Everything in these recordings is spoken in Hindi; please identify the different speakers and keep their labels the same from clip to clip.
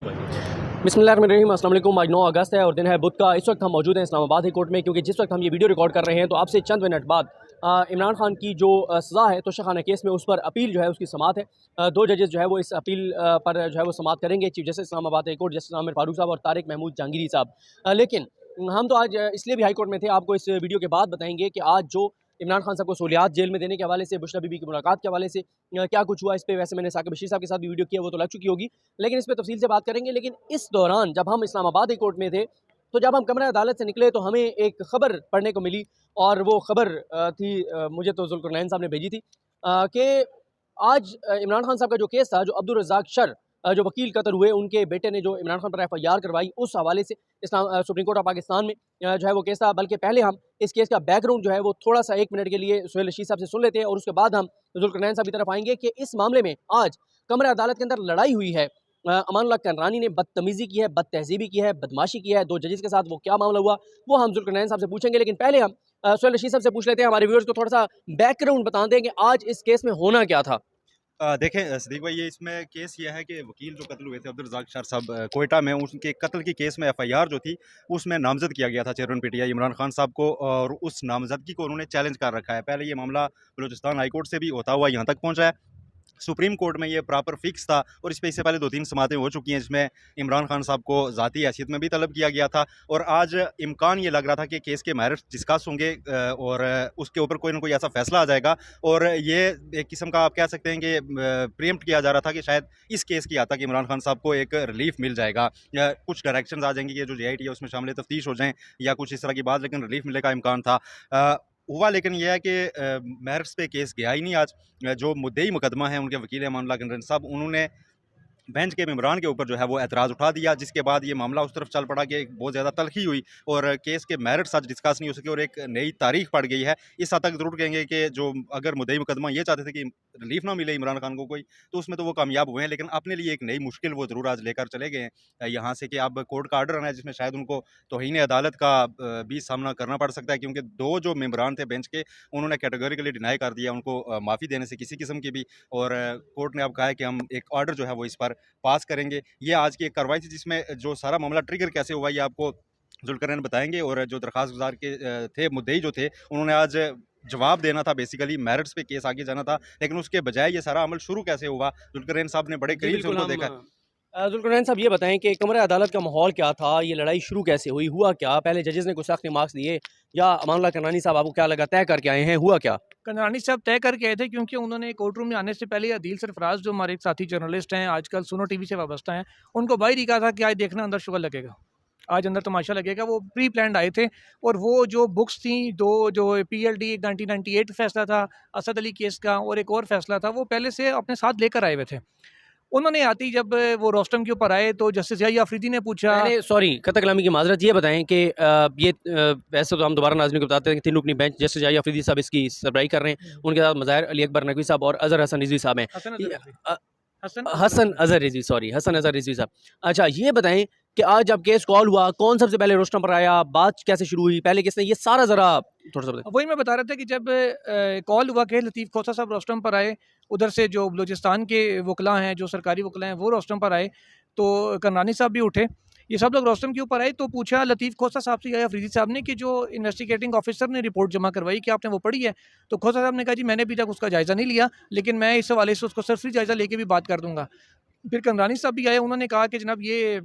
Speaker 1: बिस्मिल्लाहिर्रहमानिर्रहीम, अस्सलाम वालेकुम। आज 9 अगस्त है और दिन है बुध का। इस वक्त हम मौजूद हैं इस्लामाबाद हाई कोर्ट में, क्योंकि जिस वक्त हम ये वीडियो रिकॉर्ड कर रहे हैं तो आपसे चंद मिनट बाद इमरान खान की जो सज़ा है तोशाखाना केस में, उस पर अपील जो है उसकी समाअत है। दो जजेस जो है वो इस अपील पर जो है वो समाअत करेंगे, chief justice Islamabad high court justice Aamir Farooq साहब और तारिक महमूद जहांगीरी साहब। लेकिन हम तो आज इसलिए भी हाई कोर्ट में थे, आपको इस वीडियो के बाद बताएंगे कि आज जो इमरान खान साहब को सहूलियात जेल में देने के हवाले से, बुशरा बीबी की मुलाकात के हवाले से क्या कुछ हुआ, इस पर वैसे मैंने साकिब बशीर साहब के साथ भी वीडियो किया, वो तो लग चुकी होगी, लेकिन इस पर तफसील से बात करेंगे। लेकिन इस दौरान जब हम इस्लामाबाद हाई कोर्ट में थे तो जब हम कमरा अदालत से निकले तो हमें एक ख़बर पढ़ने को मिली, और वो ख़बर थी मुझे तो जुल्करनैन साहब ने भेजी थी कि आज इमरान खान साहब का जो केस था, जो अब्दुल रज़ाक शर जो वकील कत्ल हुए, उनके बेटे ने जो इमरान खान पर FIR करवाई, उस हवाले से सुप्रीम कोर्ट ऑफ पाकिस्तान में जो है वो केस था। बल्कि पहले हम इस केस का बैकग्राउंड जो है वो थोड़ा सा 1 मिनट के लिए सुहेल रशीद साहब से सुन लेते हैं, और उसके बाद हम जुल्करनैन साहब की तरफ आएंगे कि इस मामले में आज कमरा अदालत के अंदर लड़ाई हुई है। अमानुल्लाह कररानी ने बदतमीज़ी की है, बदतहजीबी की है, बदमाशी की है 2 जजेस के साथ, वो क्या मामला हुआ वो हम जुल्करनैन साहब से पूछेंगे। लेकिन पहले हम सुहेल रशीद साहब से पूछ लेते हैं, हमारे व्यूअर्स को थोड़ा सा बैकग्राउंड बता दें कि आज इस केस में होना क्या था।
Speaker 2: देखें सदीक भाई, ये इसमें केस ये है कि वकील जो कत्ल हुए थे अब्दुल रज़ाक शर साहब कोयटा में, उनके कत्ल की केस में FIR जो थी उसमें नामजद किया गया था चेयरमैन PTI इमरान खान साहब को, और उस नामजदगी को उन्होंने चैलेंज कर रखा है। पहले ये मामला बलूचिस्तान हाई कोर्ट से भी होता हुआ यहाँ तक पहुँचा है, सुप्रीम कोर्ट में ये प्रॉपर फिक्स था, और इस पर इससे पहले 2-3 समातें हो चुकी हैं जिसमें इमरान खान साहब को ज़ाती हैसियत में भी तलब किया गया था। और आज इम्कान ये लग रहा था कि केस के मेरिट्स डिस्कस होंगे और उसके ऊपर कोई ना कोई ऐसा फैसला आ जाएगा, और ये एक किस्म का आप कह सकते हैं कि प्रीएम्प्ट किया जा रहा था कि शायद इस केस की आता कि इमरान खान साहब को एक रिलीफ मिल जाएगा, या कुछ डायरेक्शन आ जाएंगे कि जो JIT है उसमें शामिल तफ्तीश हो जाएँ या कुछ इस तरह की बात, लेकिन रिलीफ मिलने का इम्कान था। हुआ लेकिन यह है कि मेरिट्स पे केस गया ही नहीं आज। जो मुद्दई मुकदमा है, उनके वकील अमानुल्लाह कररानी साहब, उन्होंने बेंच के मेम्बरान के ऊपर जो है वो एतराज़ उठा दिया, जिसके बाद ये मामला उस तरफ चल पड़ा कि बहुत ज़्यादा तलखी हुई और केस के मेरिट्स आज डिस्कस नहीं हो सके और एक नई तारीख पड़ गई है। इस हद तक ज़रूर कहेंगे कि जो अगर मुद्दई मुकदमा ये चाहते थे कि रिलीफ ना मिले इमरान खान को कोई, तो उसमें तो वो कामयाब हुए हैं, लेकिन अपने लिए एक नई मुश्किल वो ज़रूर आज लेकर चले गए हैं यहाँ से, कि अब कोर्ट का आर्डर आना है जिसमें शायद उनको तौहीन अदालत का भी सामना करना पड़ सकता है, क्योंकि 2 जो मेम्बरान थे बेंच के, उन्होंने कैटेगोरिकली डिनाई कर दिया उनको माफ़ी देने से किसी किस्म की भी, और कोर्ट ने अब कहा है कि हम एक ऑर्डर जो है वो इस पर पास करेंगे। ये आज की एक कार्रवाई थी जिसमें जो सारा मामला ट्रिगर कैसे हुआ ये आपको जुल्करनैन बताएंगे, और जो दरखास्त गुजार के थे मुद्दई जो थे, उन्होंने आज जवाब देना था, बेसिकली मेरिट्स पे केस आगे जाना था, लेकिन उसके बजाय ये सारा अमल शुरू कैसे हुआ, जुल्करनैन साहब ने बड़े करीब से उनको देखा।
Speaker 1: जुल्करनैन साहब ये बताएं कि कमरा अदालत का माहौल क्या था, ये लड़ाई शुरू कैसे हुई, हुआ क्या, पहले जजेस ने कुछ सख्त मार्क्स दिए या अमानुल्लाह कररानी साहब आपको क्या लगा तय करके आए हैं, हुआ क्या?
Speaker 3: कररानी साहब तय करके आए थे, क्योंकि उन्होंने कोर्ट रूम में आने से पहले अदील सरफराज जो हमारे एक साथी जर्नलिस्ट हैं, आजकल सुनो टीवी से वाबस्ता हैं, उनको बाहर ही कहा था कि आज देखना अंदर शुगर लगेगा, आज अंदर तमाशा लगेगा। वो प्री प्लान्ड आए थे, और वो जो बुक्स थी, 2 जो PLD 1998 फैसला था असद अली केस का, और एक और फैसला था, वो पहले से अपने साथ लेकर आए हुए थे। उन्होंने आती जब वो रोस्टम के ऊपर आए तो जस्टिस याहिया अफरीदी ने पूछा,
Speaker 1: सॉरी कतल कलामी की माजरत, ये बताएं कि ये वैसे तो हम दोबारा नाज़रीन को बताते हैं कि 3 रुकनी बेंच जस्टिस याहिया अफरीदी साहब इसकी सरबराही कर रहे हैं, उनके साथ मज़ाहिर अली अकबर नकवी साहब और अजहर हसन रिजवी साहब हैं, हसन अजहर रिजवी, सॉरी हसन अजहर रिजवी साहब। अच्छा ये बताएं कि आज जब केस कॉल हुआ, कौन सबसे पहले रोस्टम पर आया, बात कैसे शुरू हुई, पहले किसने, ये सारा ज़रा थोड़ा सा बताएं।
Speaker 3: वही मैं बता रहा था कि जब कॉल हुआ कि लतीफ़ खोसा साहब रोस्टम पर आए, उधर से जो बलूचिस्तान के वकला हैं, जो सरकारी वकला हैं, वो रोस्टम पर आए, तो कररानी साहब भी उठे, ये सब लोग रोस्टम के ऊपर आए। तो पूछा लतीफ़ खोसा साहब से या अफरीदी साहब ने कि जो इन्वेस्टिगेटिंग ऑफिसर ने रिपोर्ट जमा करवाई, कि आपने वो पढ़ी है? तो खोसा साहब ने कहा जी मैंने अभी तक उसका जायज़ा नहीं लिया, लेकिन मैं इस हवाले से उसको सरसरी जायज़ा लेके भी बात कर दूँगा। फिर कररानी साहब भी आए, उन्होंने कहा कि जनाब ये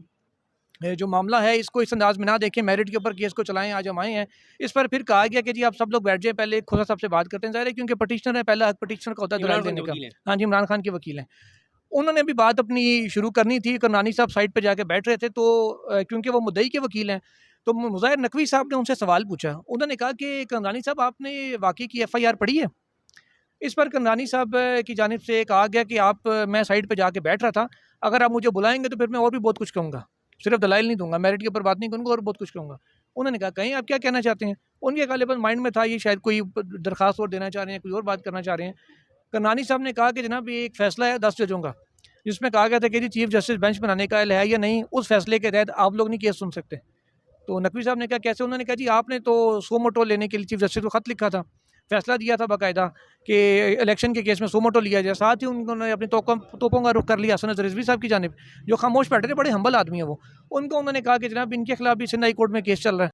Speaker 3: जो मामला है इसको इस अंदाज में ना देखें, मेरिट के ऊपर केस को चलाएं, आज हम आए हैं। इस पर फिर कहा गया कि जी आप सब लोग बैठ जाए, पहले खोसा साहब से बात करते हैं, ज़ाहिर है क्योंकि पटिशनर है, पहला हक पटिशनर का होता है दलाल देने का। हाँ जी, इमरान खान के वकील हैं। उन्होंने भी बात अपनी शुरू करनी थी, कररानी साहब साइड पर जाके बैठ रहे थे, तो क्योंकि वो मुद्दई के वकील हैं, तो मुज़ाहिर नकवी साहब ने उनसे सवाल पूछा। उन्होंने कहा कि कररानी साहब आपने वाकई की FIR पढ़ी है? इस पर कररानी साहब की जानिब से कहा गया कि आप, मैं साइड पर जाके बैठ रहा था, अगर आप मुझे बुलाएंगे तो फिर मैं और भी बहुत कुछ कहूँगा, सिर्फ दलाइल नहीं दूंगा, मेरिट के ऊपर बात नहीं करूँगा और बहुत कुछ कहूँगा। उन्होंने कहा कहीं आप क्या कहना चाहते हैं? उनके गालिबन माइंड में था ये शायद कोई दरखास्त और देना चाह रहे हैं, कोई और बात करना चाह रहे हैं। कररानी साहब ने कहा कि जनाब ये एक फ़ैसला है 10 जजों का, जिसमें कहा गया था कि जी चीफ जस्टिस बेंच बनाने का है या नहीं, उस फैसले के तहत आप लोग नहीं केस सुन सकते। तो नकवी साहब ने कहा कैसे? उन्होंने कहा जी आपने तो सो मोटो लेने के लिए चीफ जस्टिस को ख़त लिखा था, फैसला दिया था बाकायदा कि इलेक्शन के केस में सोमोटो लिया जाए। साथ ही उन्होंने अपनी तोपों का रुख कर लिया हसन नज़र रिजवी साहब की जानिब, जो खामोश बैठे थे, बड़े हम्बल आदमी है वो। उनको उन्होंने कहा कि जनाब इनके खिलाफ भी सिंध हाई कोर्ट में केस चल रहा है।